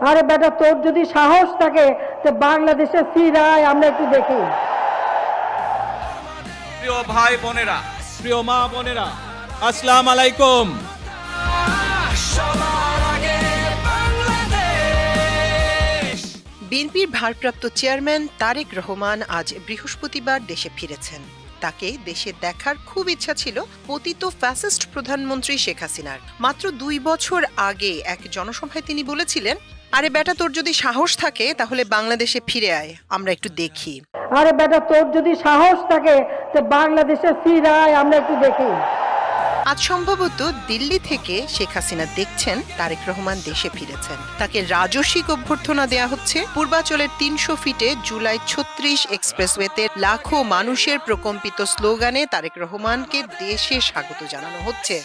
আরে বেটা, তোর যদি সাহস থাকে তো বাংলাদেশে ফিরায়, আমরা একটু দেখি। প্রিয় ভাই বোনেরা, প্রিয় মা বোনেরা, আসসালামু আলাইকুম। বিএনপির ভারপ্রাপ্ত চেয়ারম্যান তারেক রহমান আজ বৃহস্পতিবার দেশে ফিরেছেন। তাকে দেশে দেখার খুব ইচ্ছা ছিল পতিত ফ্যাসিস্ট প্রধানমন্ত্রী শেখ হাসিনার। মাত্র 2 বছর আগে এক জনসভায় তিনি বলেছিলেন, আরে বেটা, তোর যদি সাহস থাকে তাহলে বাংলাদেশে ফিরে আয়, আমরা একটু দেখি। আরে বেটা, তোর যদি সাহস থাকে তো বাংলাদেশে ফিরায়, আমরা একটু দেখি। আজ সম্ভবত দিল্লি থেকে শেখ হাসিনা দেখছেন তারেক রহমান দেশে ফিরেছেন। তাকে রাজস্বিক অভ্যর্থনা দেয়া হচ্ছে। পূর্বাঞ্চলের 300 ফিটে জুলাই 36 এক্সপ্রেসওয়েতে লাখো মানুষের প্রকম্পিত স্লোগানে তারেক রহমানকে দেশে স্বাগত জানানো হচ্ছে।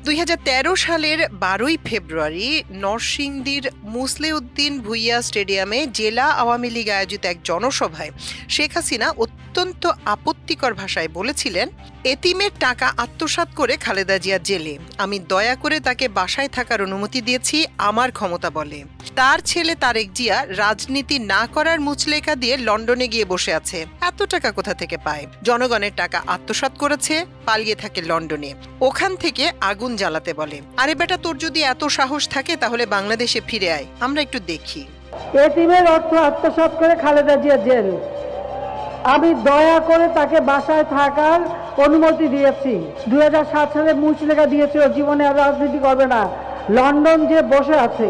2013 সালের 12 ফেব্রুয়ারি নরসিংদীর মুসলিউদ্দিন ভুইয়া স্টেডিয়ামে জেলা আওয়ামী লীগ আয়োজিত এক জনসভায় শেখ হাসিনা অত্যন্ত আপত্তিকর ভাষায় বলেছিলেন, এতিমের টাকা আত্মসাৎ করে খালেদা জিয়া জেলে, আমি দয়া করে তাকে বাসায় থাকার অনুমতি দিয়েছি আমার ক্ষমতা বলে। তার ছেলে তারেক জিয়া রাজনীতি না করার মুচলেখা দিয়ে লন্ডনে গিয়ে বসে আছে, এত টাকা কোথা থেকে পায়? জনগণের টাকা আত্মসাৎ করেছে, পালিয়ে থাকে লন্ডনে, ওখান থেকে আগুন জ্বালাতে বলে। আরে বেটা, তোর যদি এত সাহস থাকে তাহলে বাংলাদেশে ফিরে আয়, আমরা একটু দেখি। এতিমের অর্থ আত্মসাৎ করে খালেদা জিয়া জেল, আমি দয়া করে তাকে বাসায় থাকার অনুমতি দিয়েছি। 2007 সালে মুচলেখা দিয়েছিল জীবনে আর রাজনীতি করবে না, লন্ডন যে বসে আছে,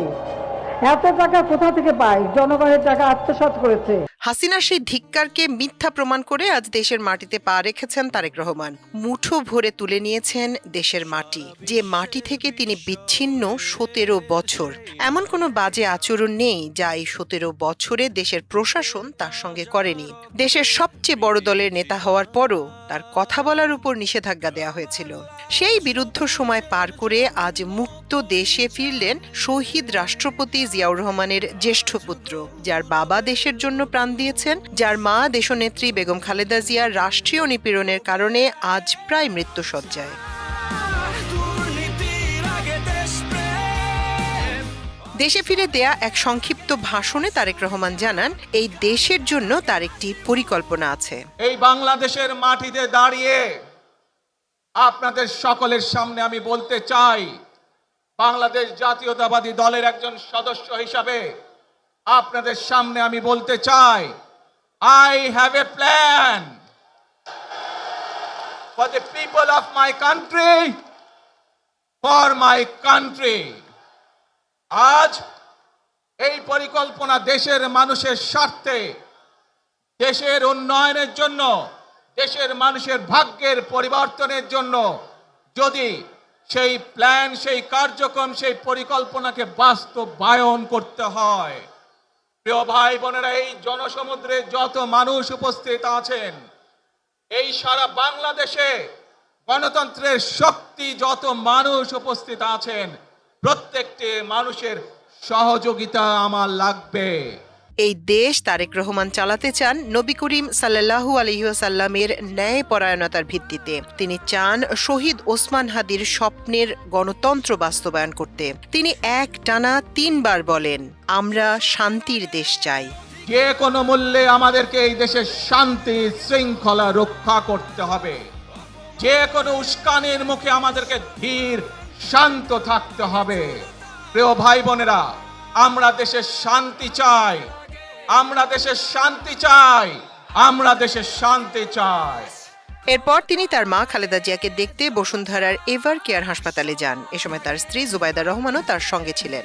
এত টাকা কোথা থেকে পায়? জনগণের টাকা আত্মসাৎ করেছে। হাসিনা সেই ধিক্কারকে মিথ্যা প্রমাণ করে আজ দেশের মাটিতে পা রেখেছেন তারেক রহমান। মুঠো ভরে তুলে নিয়েছেন দেশের মাটি, যে মাটি থেকে তিনি বিচ্ছিন্ন 17 বছর। এমন কোনো বাজে আচরণ নেই যা এই 17 বছরে দেশের প্রশাসন তার সঙ্গে করেনি। দেশের সবচেয়ে বড় দলের নেতা হওয়ার পরও তার কথা বলার উপর নিষেধাজ্ঞা দেওয়া হয়েছিল। সেই বিরুদ্ধ সময় পার করে আজ মুক্ত দেশে ফিরলেন শহীদ রাষ্ট্রপতি জিয়াউর রহমানের জ্যেষ্ঠ পুত্র, যার বাবা দেশের জন্য প্রাণ দিয়েছেন, যার মা দেশনেত্রী বেগম খালেদা জিয়ার রাষ্ট্রীয় নিপীড়নের কারণে আজ প্রায় মৃত্যুশয্যায়। দেশে ফিরে দেয়া এক সংক্ষিপ্ত ভাষণে তারেক রহমান জানান, এই দেশের জন্য তার একটি পরিকল্পনা আছে। এই বাংলাদেশের মাটিতে দাঁড়িয়ে আপনাদের সকলের সামনে আমি বলতে চাই, বাংলাদেশ জাতীয়তাবাদী দলের একজন সদস্য হিসাবে আপনাদের সামনে আমি বলতে চাই, I have a plan for the people of my country, for my country. আজ এই পরিকল্পনা দেশের মানুষের স্বার্থে, দেশের উন্নয়নের জন্য, দেশের মানুষের ভাগ্যের পরিবর্তনের জন্য। যদি সেই প্ল্যান, সেই কার্যক্রম, সেই পরিকল্পনাকে বাস্তবায়ন করতে হয়, প্রিয় ভাই বোনেরা, এই জনসমুদ্রে যত মানুষ উপস্থিত আছেন, এই সারা বাংলাদেশে গণতন্ত্রের শক্তি যত মানুষ উপস্থিত আছেন, প্রত্যেকটি মানুষের সহযোগিতা আমার লাগবে। এই দেশ তারেক রহমান চালাতে চান নবী করিম সাল্লাল্লাহু আলাইহি ওয়াসাল্লামের ন্যায়পরায়ণতার ভিত্তিতে। তিনি চান শহীদ ওসমান হাদির স্বপ্নের গণতন্ত্র বাস্তবায়ন করতে। তিনি একটানা 3 বার বলেন, আমরা শান্তির দেশ চাই। যে কোনো মূল্যে আমাদেরকে এই দেশের শান্তি শৃঙ্খলা রক্ষা করতে হবে। যে কোনো উস্কানির মুখে আমাদেরকে ধীর শান্ত থাকতে হবে। প্রিয় ভাই বোনেরা, আমরা দেশের শান্তি চাই, আমরা দেশের শান্তি চাই, আমরা দেশের শান্তি চাই। এরপর তিনি তার মা খালেদা জিয়াকে দেখতে বসুন্ধরার এভার কেয়ার হাসপাতালে যান। এ সময় তার স্ত্রী জুবাইদা রহমানও তার সঙ্গে ছিলেন।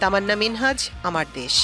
তামান্না মিনহাজ, আমার দেশ।